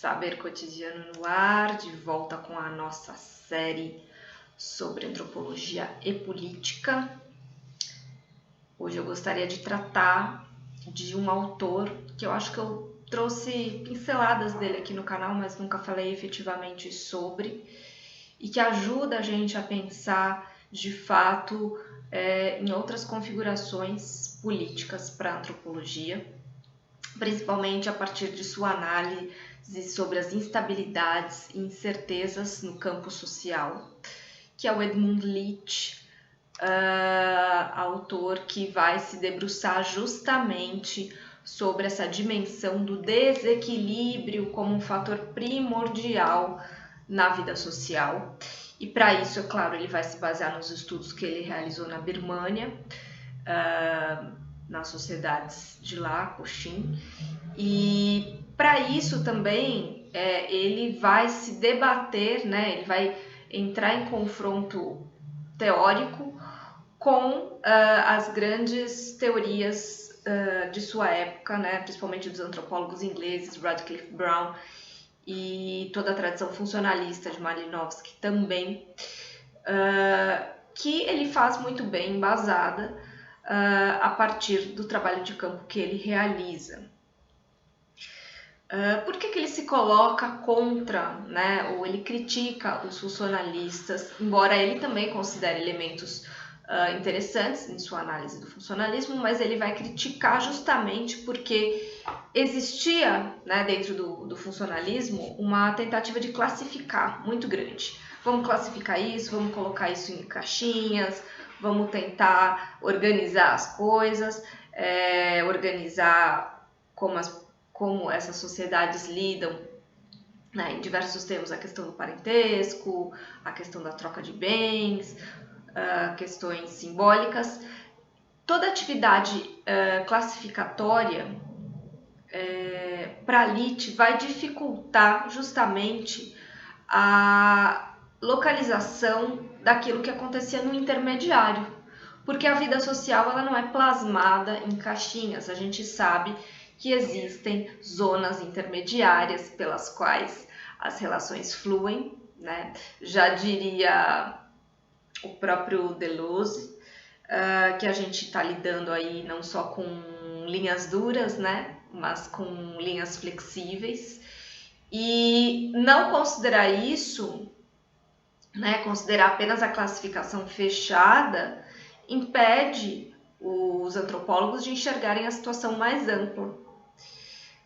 Saber Cotidiano no ar, de volta com a nossa série sobre antropologia e política. Hoje eu gostaria de tratar de um autor que eu acho que eu trouxe pinceladas dele aqui no canal, mas nunca falei efetivamente sobre, e que ajuda a gente a pensar de fato em outras configurações políticas para a antropologia, principalmente a partir de sua análise sobre as instabilidades e incertezas no campo social, que é o Edmund Leach, autor que vai se debruçar justamente sobre essa dimensão do desequilíbrio como um fator primordial na vida social. E para isso, é claro, ele vai se basear nos estudos que ele realizou na Birmânia, nas sociedades de lá, Cochin, e para isso também ele vai se debater, né, ele vai entrar em confronto teórico com as grandes teorias de sua época, né, principalmente dos antropólogos ingleses, Radcliffe Brown e toda a tradição funcionalista de Malinowski também, que ele faz muito bem embasada a partir do trabalho de campo que ele realiza. Por que ele se coloca contra, né, ou ele critica os funcionalistas, embora ele também considere elementos interessantes em sua análise do funcionalismo, mas ele vai criticar justamente porque existia, né, dentro do funcionalismo uma tentativa de classificar muito grande. Vamos classificar isso, vamos colocar isso em caixinhas, vamos tentar organizar as coisas, organizar como essas sociedades lidam, né, em diversos termos, a questão do parentesco, a questão da troca de bens, questões simbólicas. Toda atividade classificatória para Leach vai dificultar justamente a localização daquilo que acontecia no intermediário, porque a vida social ela não é plasmada em caixinhas. A gente sabe que existem zonas intermediárias pelas quais as relações fluem, né? Já diria o próprio Deleuze, que a gente está lidando aí não só com linhas duras, né, mas com linhas flexíveis, e não considerar isso, né, considerar apenas a classificação fechada, impede os antropólogos de enxergarem a situação mais ampla,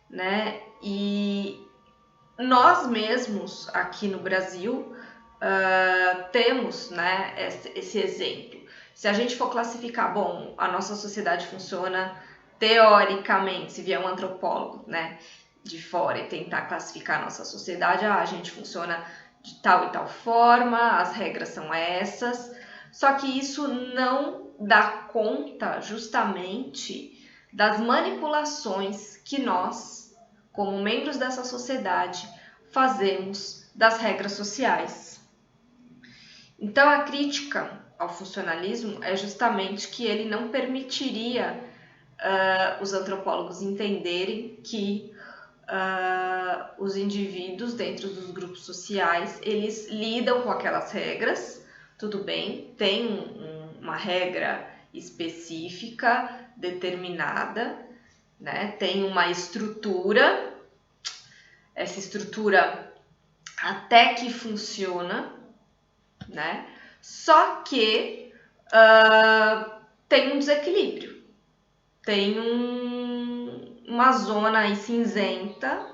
né? E nós mesmos aqui no Brasil temos, né, esse exemplo. Se a gente for classificar, bom, a nossa sociedade funciona teoricamente, se vier um antropólogo, né, de fora e tentar classificar a nossa sociedade, a gente funciona de tal e tal forma, as regras são essas, só que isso não dá conta justamente das manipulações que nós, como membros dessa sociedade, fazemos das regras sociais. Então, a crítica ao funcionalismo é justamente que ele não permitiria os antropólogos entenderem que os indivíduos dentro dos grupos sociais, eles lidam com aquelas regras, tudo bem, tem uma regra específica, determinada, né? Tem uma estrutura, essa estrutura até que funciona, né? Só que tem um desequilíbrio, tem uma zona aí cinzenta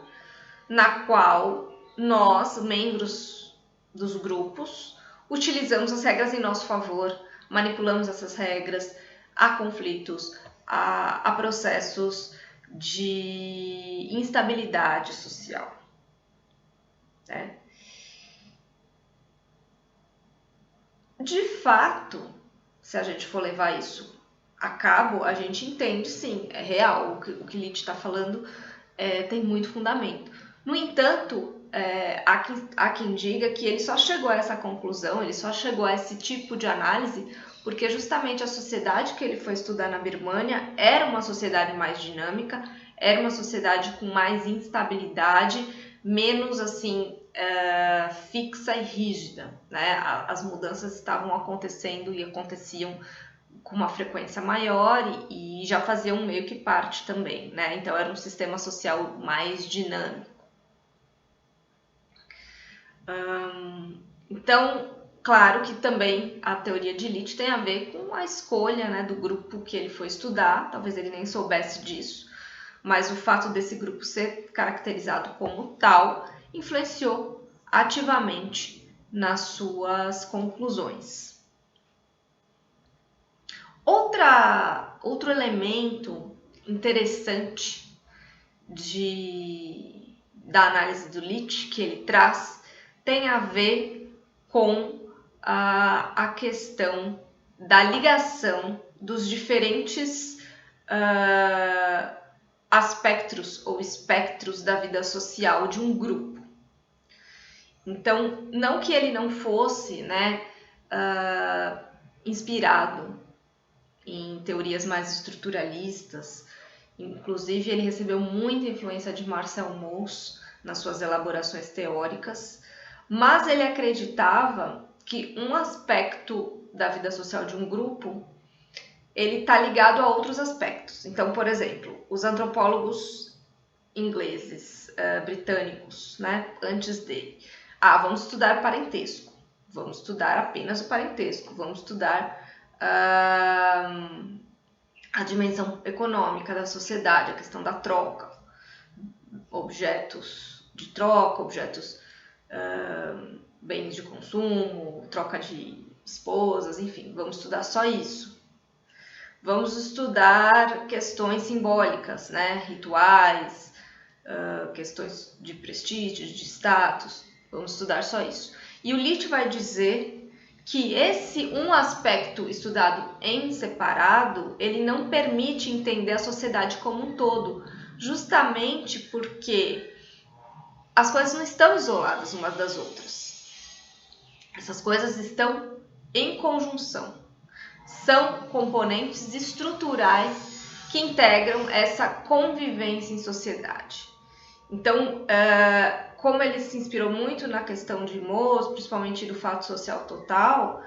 na qual nós, membros dos grupos, utilizamos as regras em nosso favor, manipulamos essas regras, há conflitos, há processos de instabilidade social, né? De fato, se a gente for levar isso a cabo, a gente entende, sim, é real, o que Leach está falando tem muito fundamento. No entanto, há quem diga que ele só chegou a essa conclusão, ele só chegou a esse tipo de análise porque justamente a sociedade que ele foi estudar na Birmânia era uma sociedade mais dinâmica, era uma sociedade com mais instabilidade, menos assim fixa e rígida, né? As mudanças estavam acontecendo e aconteciam com uma frequência maior e já faziam meio que parte também, né? Então era um sistema social mais dinâmico. Então, claro que também a teoria de Litt tem a ver com a escolha, né, do grupo que ele foi estudar, talvez ele nem soubesse disso, mas o fato desse grupo ser caracterizado como tal influenciou ativamente nas suas conclusões. Outro elemento interessante da análise do Litt que ele traz tem a ver com a questão da ligação dos diferentes aspectos ou espectros da vida social de um grupo. Então, não que ele não fosse, né, inspirado em teorias mais estruturalistas, inclusive ele recebeu muita influência de Marcel Mauss nas suas elaborações teóricas, mas ele acreditava que um aspecto da vida social de um grupo ele está ligado a outros aspectos. Então, por exemplo, os antropólogos ingleses, britânicos, né, antes dele, vamos estudar parentesco, vamos estudar apenas o parentesco, vamos estudar a dimensão econômica da sociedade, a questão da troca, objetos de troca, bens de consumo, troca de esposas, enfim, vamos estudar só isso. Vamos estudar questões simbólicas, né, rituais, questões de prestígio, de status, vamos estudar só isso. E o Litt vai dizer que esse um aspecto estudado em separado, ele não permite entender a sociedade como um todo, justamente porque as coisas não estão isoladas umas das outras. Essas coisas estão em conjunção. São componentes estruturais que integram essa convivência em sociedade. Então, como ele se inspirou muito na questão de Mauss, principalmente do fato social total,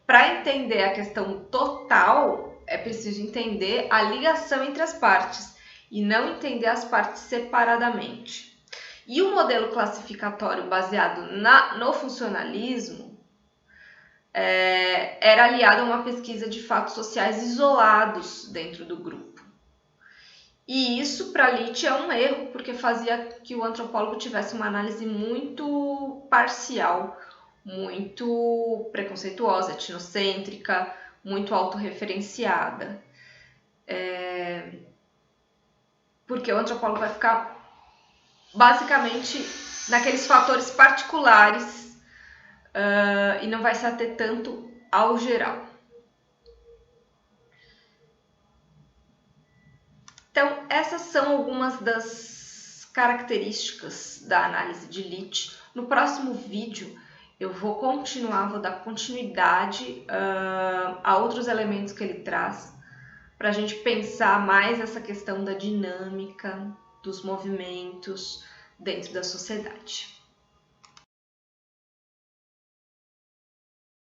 para entender a questão total, é preciso entender a ligação entre as partes e não entender as partes separadamente. E o modelo classificatório baseado no funcionalismo era aliado a uma pesquisa de fatos sociais isolados dentro do grupo. E isso, para Litt, é um erro, porque fazia que o antropólogo tivesse uma análise muito parcial, muito preconceituosa, etnocêntrica, muito autorreferenciada. Porque o antropólogo vai ficar basicamente naqueles fatores particulares e não vai se ater tanto ao geral. Então, essas são algumas das características da análise de Litt. No próximo vídeo, eu vou dar continuidade a outros elementos que ele traz, para a gente pensar mais essa questão da dinâmica dos movimentos dentro da sociedade.